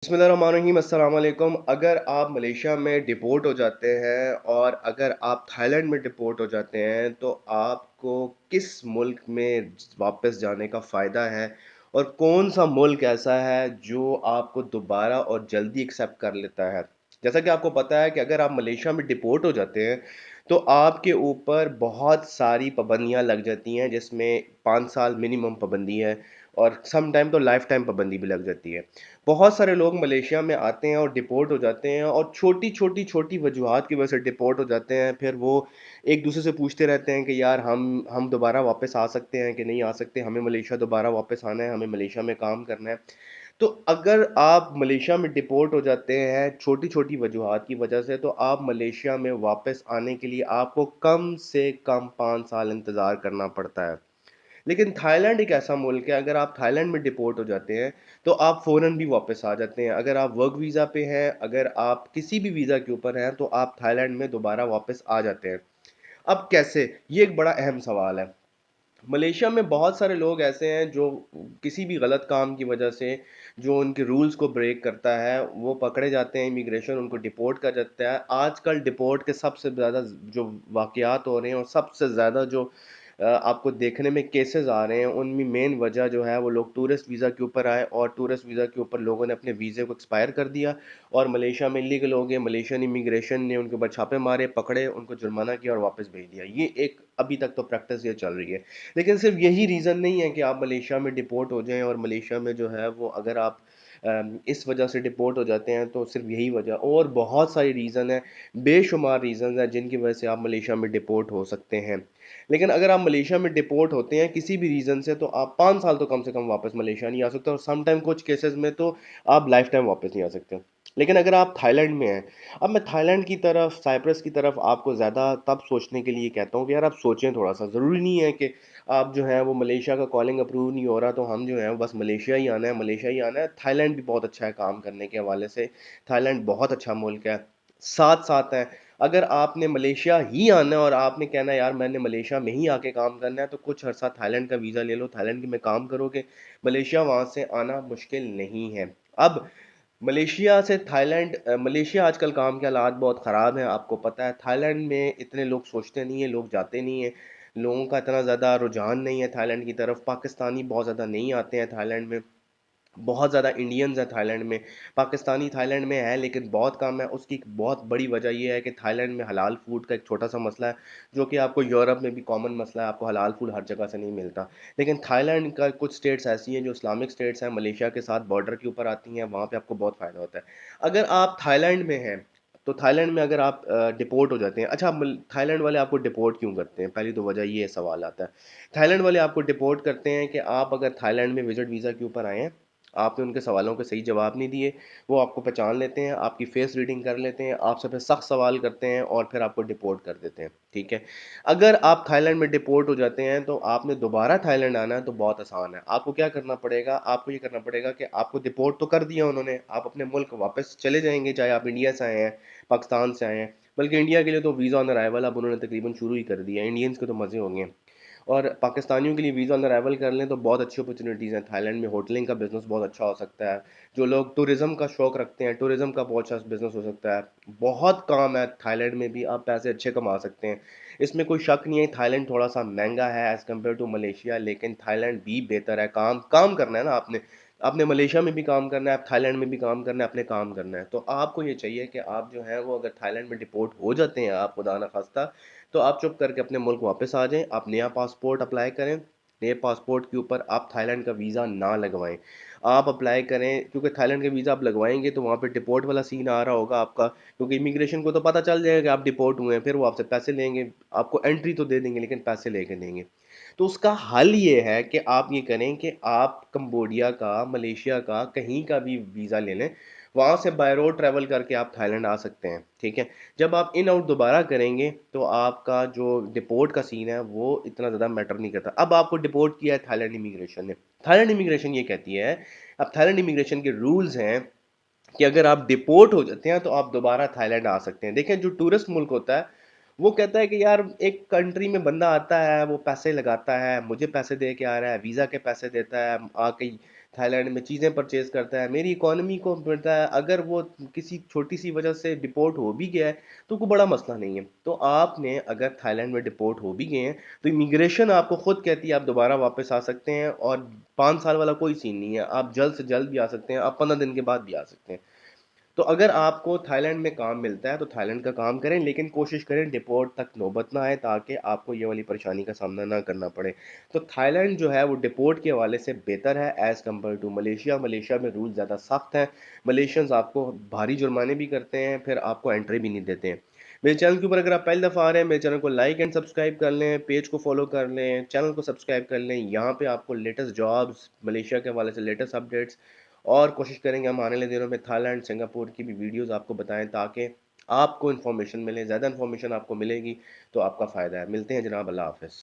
بسم اللہ الرحمن الرحیم، السلام علیکم۔ اگر آپ ملیشیا میں ڈپورٹ ہو جاتے ہیں اور اگر آپ تھائی لینڈ میں ڈپورٹ ہو جاتے ہیں تو آپ کو کس ملک میں واپس جانے کا فائدہ ہے، اور کون سا ملک ایسا ہے جو آپ کو دوبارہ اور جلدی ایکسیپٹ کر لیتا ہے؟ جیسا کہ آپ کو پتہ ہے کہ اگر آپ ملیشیا میں ڈپورٹ ہو جاتے ہیں تو آپ کے اوپر بہت ساری پابندیاں لگ جاتی ہیں، جس میں 5 سال منیمم پابندی ہے، اور سم ٹائم تو لائف ٹائم پابندی بھی لگ جاتی ہے۔ بہت سارے لوگ ملیشیا میں آتے ہیں اور ڈپورٹ ہو جاتے ہیں، اور چھوٹی وجوہات کی وجہ سے ڈپورٹ ہو جاتے ہیں۔ پھر وہ ایک دوسرے سے پوچھتے رہتے ہیں کہ یار ہم دوبارہ واپس آ سکتے ہیں کہ نہیں آ سکتے، ہمیں ملیشیا دوبارہ واپس آنا ہے، ہمیں ملیشیا میں کام کرنا ہے۔ تو اگر آپ ملیشیا میں ڈپورٹ ہو جاتے ہیں چھوٹی وجوہات کی وجہ سے، تو آپ ملیشیا میں واپس آنے کے لیے آپ کو کم سے کم 5 سال انتظار کرنا پڑتا ہے۔ لیکن تھائی لینڈ ایک ایسا ملک ہے، اگر آپ تھائی لینڈ میں ڈپورٹ ہو جاتے ہیں تو آپ فوراً بھی واپس آ جاتے ہیں۔ اگر آپ ورک ویزا پہ ہیں، اگر آپ کسی بھی ویزا کے اوپر ہیں، تو آپ تھائی لینڈ میں دوبارہ واپس آ جاتے ہیں۔ اب کیسے؟ یہ ایک بڑا اہم سوال ہے۔ ملیشیا میں بہت سارے لوگ ایسے ہیں جو کسی بھی غلط کام کی وجہ سے، جو ان کے رولز کو بریک کرتا ہے، وہ پکڑے جاتے ہیں، امیگریشن ان کو ڈپورٹ کر جاتا ہے۔ آج کل ڈپورٹ کے سب سے زیادہ جو واقعات ہو رہے ہیں اور سب سے زیادہ جو آپ کو دیکھنے میں کیسز آ رہے ہیں، ان میں مین وجہ جو ہے وہ لوگ ٹورسٹ ویزا کے اوپر آئے، اور ٹورسٹ ویزا کے اوپر لوگوں نے اپنے ویزے کو ایکسپائر کر دیا اور ملیشیا میں لیگل ہو گئے۔ ملیشین امیگریشن نے ان کے اوپر چھاپے مارے، پکڑے، ان کو جرمانہ کیا اور واپس بھیج دیا۔ یہ ایک ابھی تک تو پریکٹس یہ چل رہی ہے۔ لیکن صرف یہی ریزن نہیں ہے کہ آپ ملیشیا میں ڈپورٹ ہو جائیں، اور ملیشیا میں جو ہے وہ اگر آپ اس وجہ سے ڈپورٹ ہو جاتے ہیں تو صرف یہی وجہ، اور بہت ساری ریزن ہیں، بے شمار ریزنز ہیں جن کی وجہ سے آپ ملیشیا میں ڈپورٹ ہو سکتے ہیں۔ لیکن اگر آپ ملیشیا میں ڈپورٹ ہوتے ہیں کسی بھی ریزن سے، تو آپ 5 سال تو کم سے کم واپس ملیشیا نہیں آ سکتے، اور سم ٹائم کچھ کیسز میں تو آپ لائف ٹائم واپس نہیں آ سکتے۔ لیکن اگر آپ تھائی لینڈ میں ہیں، اب میں تھائی لینڈ کی طرف، سائپرس کی طرف آپ کو زیادہ تب سوچنے کے لیے کہتا ہوں کہ یار آپ سوچیں تھوڑا سا۔ ضروری نہیں ہے کہ آپ جو ہے وہ ملیشیا کا کالنگ اپروو نہیں ہو رہا تو ہم جو ہے بس ملیشیا ہی آنا ہے، ملیشیا ہی آنا ہے۔ تھائی لینڈ بھی بہت اچھا ہے کام کرنے کے حوالے سے، تھائی لینڈ بہت اچھا ملک ہے، ساتھ ساتھ ہے۔ اگر آپ نے ملیشیا ہی آنا ہے اور آپ نے کہنا ہے یار میں نے ملیشیا میں ہی آ کے کام کرنا ہے، تو کچھ عرصہ تھائی لینڈ کا ویزا لے لو، تھائی لینڈ میں کام کرو گے، ملیشیا وہاں سے آنا مشکل نہیں ہے۔ اب ملیشیا سے تھائی لینڈ، ملیشیا آج کل کام کے حالات بہت خراب ہیں، آپ کو پتہ ہے۔ تھائی لینڈ میں اتنے لوگ سوچتے نہیں ہیں، لوگ جاتے نہیں ہیں، لوگوں کا اتنا زیادہ رجحان نہیں ہے تھائی لینڈ کی طرف۔ پاکستانی بہت زیادہ نہیں آتے ہیں تھائی لینڈ میں، بہت زیادہ انڈینز ہیں تھائی لینڈ میں۔ پاکستانی تھائی لینڈ میں ہے لیکن بہت کم ہے۔ اس کی ایک بہت بڑی وجہ یہ ہے کہ تھائی لینڈ میں حلال فوڈ کا ایک چھوٹا سا مسئلہ ہے، جو کہ آپ کو یورپ میں بھی کامن مسئلہ ہے، آپ کو حلال فوڈ ہر جگہ سے نہیں ملتا۔ لیکن تھائی لینڈ کا کچھ سٹیٹس ایسی ہیں جو اسلامک سٹیٹس ہیں، ملیشیا کے ساتھ بارڈر کے اوپر آتی ہیں، وہاں پہ آپ کو بہت فائدہ ہوتا ہے۔ اگر آپ تھائی لینڈ میں ہیں تو تھائی لینڈ میں اگر آپ ڈپورٹ ہو جاتے ہیں، اچھا تھائی لینڈ والے آپ کو ڈپورٹ کیوں کرتے ہیں؟ پہلی تو وجہ یہ سوال آتا ہے۔ تھائی لینڈ والے آپ کو ڈپورٹ کرتے ہیں کہ آپ اگر تھائی لینڈ میں وزٹ ویزا کے اوپر آئے ہیں، آپ نے ان کے سوالوں کے صحیح جواب نہیں دیے، وہ آپ کو پہچان لیتے ہیں، آپ کی فیس ریڈنگ کر لیتے ہیں، آپ سے پھر سخت سوال کرتے ہیں اور پھر آپ کو ڈپورٹ کر دیتے ہیں، ٹھیک ہے۔ اگر آپ تھائی لینڈ میں ڈپورٹ ہو جاتے ہیں تو آپ نے دوبارہ تھائی لینڈ آنا ہے تو بہت آسان ہے۔ آپ کو کیا کرنا پڑے گا؟ آپ کو یہ کرنا پڑے گا کہ آپ کو ڈپورٹ تو کر دیا انہوں نے، آپ اپنے ملک واپس چلے جائیں گے، چاہے آپ انڈیا سے آئے ہیں، پاکستان سے آئے ہیں۔ بلکہ انڈیا کے لیے تو ویزا آن ارائیول اب انہوں نے تقریباً شروع ہی کر دیا ہے، انڈینز کے تو مزے ہو گئے ہیں۔ اور پاکستانیوں کے لیے ویزا آن ارائیول کر لیں تو بہت اچھی اپرچونیٹیز ہیں تھائی لینڈ میں، ہوٹلنگ کا بزنس بہت اچھا ہو سکتا ہے، جو لوگ ٹورزم کا شوق رکھتے ہیں ٹورزم کا بہت اچھا بزنس ہو سکتا ہے، بہت کام ہے تھائی لینڈ میں بھی، آپ پیسے اچھے کما سکتے ہیں، اس میں کوئی شک نہیں ہے۔ تھائی لینڈ تھوڑا سا مہنگا ہے ایز کمپیئر ٹو ملیشیا، لیکن تھائی لینڈ بھی بہتر ہے۔ کام کرنا ہے نا آپ نے ملیشیا میں بھی کام کرنا ہے، آپ تھائی لینڈ میں بھی کام کرنا ہے، اپنے کام کرنا ہے۔ تو آپ کو یہ چاہیے کہ آپ جو ہے وہ اگر تھائی لینڈ میں ڈپورٹ ہو جاتے ہیں آپ خدا نخواستہ، تو آپ چپ کر کے اپنے ملک واپس آ جائیں، آپ نیا پاسپورٹ اپلائی کریں، نئے پاسپورٹ کے اوپر آپ تھائی لینڈ کا ویزا نہ لگوائیں، آپ اپلائی کریں، کیونکہ تھائی لینڈ کا ویزا آپ لگوائیں گے تو وہاں پہ ڈپورٹ والا سین آ رہا ہوگا آپ کا، کیونکہ امیگریشن کو تو پتہ چل جائے گا کہ آپ ڈپورٹ ہوئے ہیں، پھر وہ آپ سے پیسے لیں گے، آپ کو انٹری تو دے دیں گے لیکن پیسے لے کے دیں گے۔ تو اس کا حل یہ ہے کہ آپ یہ کریں کہ آپ کمبوڈیا کا، ملیشیا کا، کہیں کا بھی ویزا لے لیں، وہاں سے بائی روڈ ٹریول کر کے آپ تھائی لینڈ آ سکتے ہیں، ٹھیک ہے۔ جب آپ ان آؤٹ دوبارہ کریں گے تو آپ کا جو ڈپورٹ کا سین ہے وہ اتنا زیادہ میٹر نہیں کرتا۔ اب آپ کو ڈپورٹ کیا ہے تھائی لینڈ امیگریشن نے، تھائی لینڈ امیگریشن یہ کہتی ہے، اب تھائی لینڈ امیگریشن کے رولز ہیں کہ اگر آپ ڈپورٹ ہو جاتے ہیں تو آپ دوبارہ تھائی لینڈ آ سکتے ہیں۔ دیکھیں جو ٹورسٹ ملک ہوتا ہے وہ کہتا ہے کہ یار ایک کنٹری میں بندہ آتا ہے، وہ پیسے لگاتا ہے، مجھے پیسے دے کے آ رہا ہے، ویزا کے پیسے دیتا ہے، آ کے تھائی لینڈ میں چیزیں پرچیز کرتا ہے، میری اکانومی کو ملتا ہے، اگر وہ کسی چھوٹی سی وجہ سے ڈپورٹ ہو بھی گیا ہے تو کوئی بڑا مسئلہ نہیں ہے۔ تو آپ نے اگر تھائی لینڈ میں ڈپورٹ ہو بھی گئے ہیں تو امیگریشن آپ کو خود کہتی ہے آپ دوبارہ واپس آ سکتے ہیں، اور 5 سال والا کوئی سین نہیں ہے، آپ جلد سے جلد بھی آ سکتے ہیں، آپ 15 دن کے بعد بھی آ سکتے ہیں۔ تو اگر آپ کو تھائی لینڈ میں کام ملتا ہے تو تھائی لینڈ کا کام کریں، لیکن کوشش کریں ڈپورٹ تک نوبت نہ آئے تاکہ آپ کو یہ والی پریشانی کا سامنا نہ کرنا پڑے۔ تو تھائی لینڈ جو ہے وہ ڈپورٹ کے حوالے سے بہتر ہے as compare to Malaysia. Malaysia میں رول زیادہ سخت ہیں، ملیشینز آپ کو بھاری جرمانے بھی کرتے ہیں، پھر آپ کو انٹری بھی نہیں دیتے ہیں۔ میرے چینل کے اوپر اگر آپ پہلی دفعہ آ رہے ہیں، میرے چینل کو لائک اینڈ سبسکرائب کر لیں، پیج کو فالو کر لیں، چینل کو سبسکرائب کر لیں، یہاں پہ آپ کو لیٹسٹ جابس ملیشیا کے حوالے سے لیٹسٹ اپڈیٹس، اور کوشش کریں گے ہم آنے والے دنوں میں تھائی لینڈ سنگاپور کی بھی ویڈیوز آپ کو بتائیں تاکہ آپ کو انفارمیشن ملے، زیادہ انفارمیشن آپ کو ملے گی تو آپ کا فائدہ ہے۔ ملتے ہیں جناب، اللہ حافظ۔